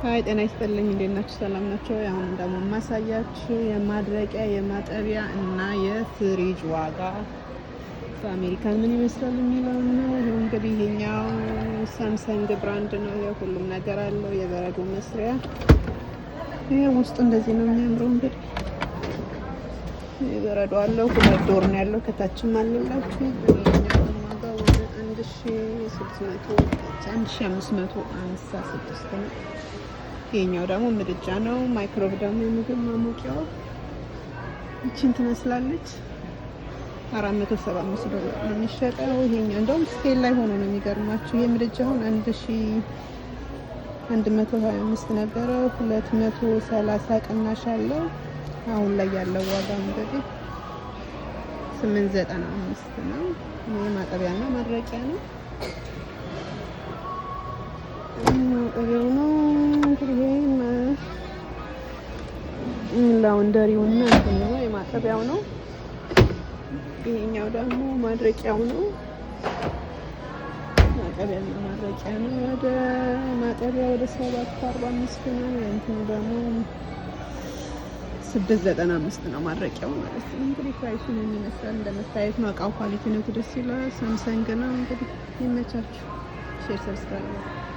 አይ ጤና ይስጥልኝ። እንዴት ናችሁ? ሰላም ናቸው። አሁን ደግሞ ማሳያችሁ የማድረቂያ የማጠቢያ እና የፍሪጅ ዋጋ በአሜሪካን ምን ይመስላል የሚለው ነው። እንግዲህ ይሄኛው ሳምሰንግ ብራንድ ነው። የሁሉም ነገር አለው። የበረዶ መስሪያ ይሄ ውስጡ እንደዚህ ነው የሚያምረው። እንግዲህ የበረዶ አለው። 2 ዶር ነው ያለው። ከታችም አለላችሁ። ይሄኛው ዋጋው 1556 ነው። ይሄኛው ደግሞ ምድጃ ነው። ማይክሮዌቭ ደግሞ የምግብ ማሞቂያው ይቺን ትመስላለች። $475 ነው የሚሸጠው። ይሄኛው እንደውም ስኬል ላይ ሆኖ ነው የሚገርማችሁ። ይሄ ምድጃውን 1125 ነበረ። 230 ቅናሽ አለው። አሁን ላይ ያለው ዋጋ እንግዲህ 895 ነው። ይሄ ማጠቢያና ማድረቂያ ነው። ማጠቢያው ነው እንግዲህ ላውንደሪው እና ነው የማጠቢያው ነው። ይሄኛው ደግሞ ማድረቂያው ነው። ማጠቢያና ማድረቂያ ነው። ወደ ማጠቢያ ወደ 745 ነው። እንትኑ ደግሞ 695 ነው ማድረቂያው ማለት ነው። እንግዲህ ፕራይሱን የሚመስላል እንደምታዩት ነው። እቃው ኳሊቲ ነው። ደስ ይላል። ሳምሰንግ ነው። እንግዲህ ይመቻችሁ። ሼር ሰብስክራይብ